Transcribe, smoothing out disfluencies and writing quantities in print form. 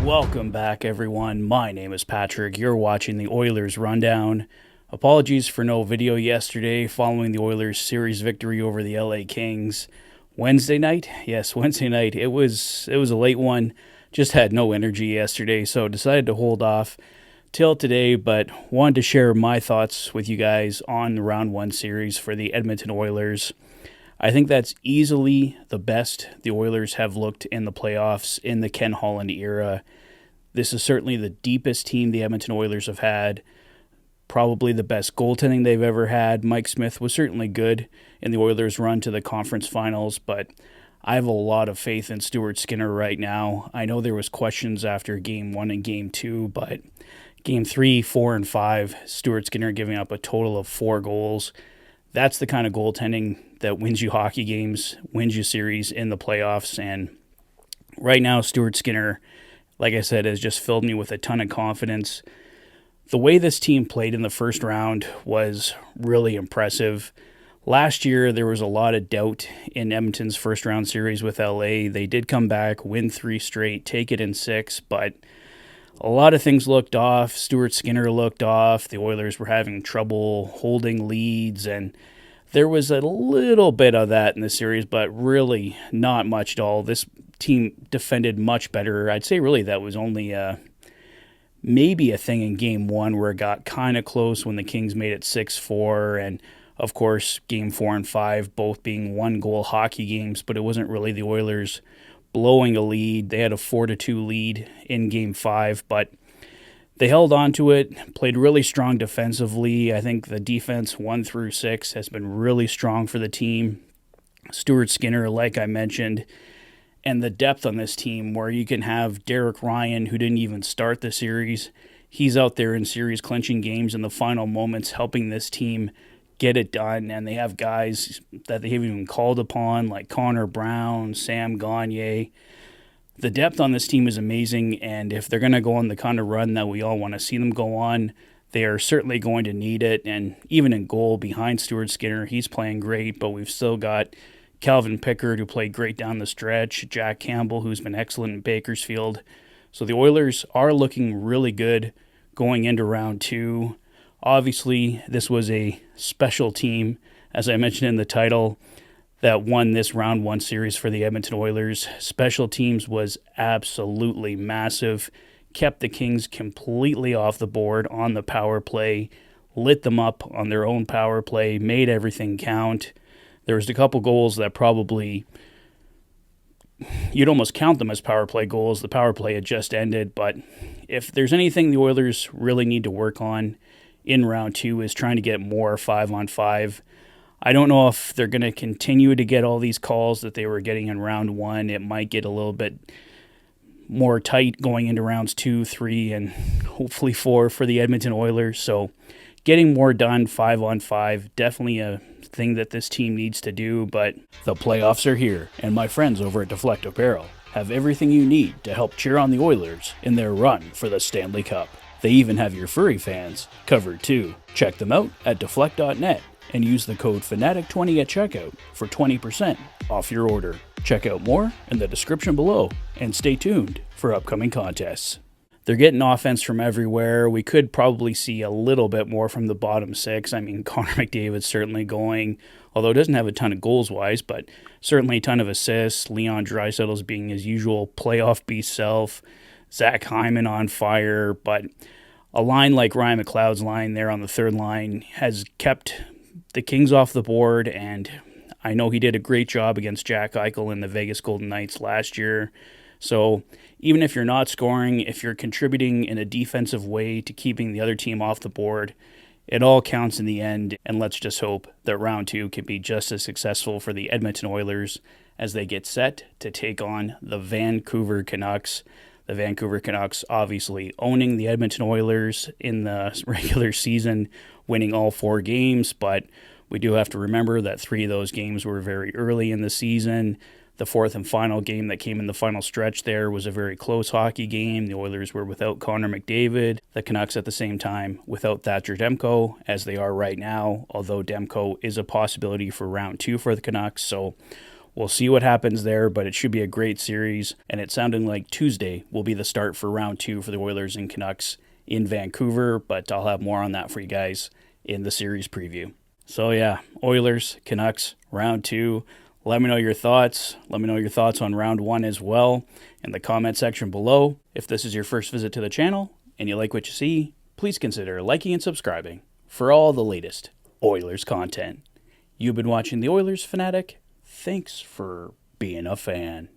Welcome back, everyone. My name is Patrick. You're watching the Oilers Rundown. Apologies for no video yesterday following the Oilers' series victory over the LA Kings. Wednesday night? Yes, Wednesday night. It was a late one. Just had no energy yesterday, so decided to hold off till today, but wanted to share my thoughts with you guys on the Round 1 series for the Edmonton Oilers. I think that's easily the best the Oilers have looked in the playoffs in the Ken Holland era. This is certainly the deepest team the Edmonton Oilers have had. Probably the best goaltending they've ever had. Mike Smith was certainly good in the Oilers' run to the conference finals, but I have a lot of faith in Stuart Skinner right now. I know there was questions after Game 1 and Game 2, but Game 3, 4, and 5, Stuart Skinner giving up a total of 4 goals. That's the kind of goaltending that wins you hockey games, wins you series in the playoffs. And right now, Stuart Skinner, like I said, has just filled me with a ton of confidence. The way this team played in the first round was really impressive. Last year, there was a lot of doubt in Edmonton's first round series with LA. They did come back, win 3 straight, take it in 6, but a lot of things looked off. Stuart Skinner looked off. The Oilers were having trouble holding leads, and there was a little bit of that in the series, but really not much at all. This team defended much better. I'd say really that was only maybe a thing in Game 1 where it got kind of close when the Kings made it 6-4, and of course Game 4 and 5 both being 1-goal hockey games, but it wasn't really the Oilers blowing a lead. They had a 4-2 lead in Game 5, but they held on to it, played really strong defensively. I think the defense 1 through 6 has been really strong for the team. Stuart Skinner, like I mentioned, and the depth on this team where you can have Derek Ryan, who didn't even start the series. He's out there in series clinching games in the final moments, helping this team get it done, and they have guys that they haven't even called upon, like Connor Brown, Sam Gagner. The depth on this team is amazing, and if they're going to go on the kind of run that we all want to see them go on, they are certainly going to need it. And even in goal behind Stuart Skinner, he's playing great, but we've still got Calvin Pickard, who played great down the stretch, Jack Campbell, who's been excellent in Bakersfield. So the Oilers are looking really good going into round 2. Obviously, this was a special team, as I mentioned in the title, that won this round 1 series for the Edmonton Oilers. Special teams was absolutely massive, kept the Kings completely off the board on the power play, lit them up on their own power play, made everything count. There was a couple goals that probably, you'd almost count them as power play goals. The power play had just ended, but if there's anything the Oilers really need to work on in round 2 is trying to get more 5-on-5. I don't know if they're going to continue to get all these calls that they were getting in round 1. It might get a little bit more tight going into rounds 2, 3, and hopefully 4 for the Edmonton Oilers. So getting more done 5-on-5, definitely a thing that this team needs to do. But the playoffs are here, and my friends over at Deflect Apparel have everything you need to help cheer on the Oilers in their run for the Stanley Cup. They even have your furry fans covered too. Check them out at deflect.net and use the code FANATIC20 at checkout for 20% off your order. Check out more in the description below and stay tuned for upcoming contests. They're getting offense from everywhere. We could probably see a little bit more from the bottom 6. I mean, Connor McDavid's certainly going, although doesn't have a ton of goals-wise, but certainly a ton of assists. Leon Draisaitl's being his usual playoff beast self. Zach Hyman on fire, but a line like Ryan McLeod's line there on the third line has kept the Kings off the board, and I know he did a great job against Jack Eichel in the Vegas Golden Knights last year. So even if you're not scoring, if you're contributing in a defensive way to keeping the other team off the board, it all counts in the end, and let's just hope that round 2 can be just as successful for the Edmonton Oilers as they get set to take on the Vancouver Canucks. The Vancouver Canucks obviously owning the Edmonton Oilers in the regular season, winning all 4 games, but we do have to remember that 3 of those games were very early in the season. The 4th and final game that came in the final stretch there was a very close hockey game. The Oilers were without Connor McDavid. The Canucks at the same time without Thatcher Demko, as they are right now, although Demko is a possibility for round 2 for the Canucks. So We'll see what happens there, but it should be a great series, and it's sounding like Tuesday will be the start for round 2 for the Oilers and Canucks in Vancouver, but I'll have more on that for you guys in the series preview. So yeah, Oilers, Canucks, round 2. Let me know your thoughts. Let me know your thoughts on round 1 as well in the comment section below. If this is your first visit to the channel and you like what you see, please consider liking and subscribing for all the latest Oilers content. You've been watching The Oilers Fanatic. Thanks for being a fan.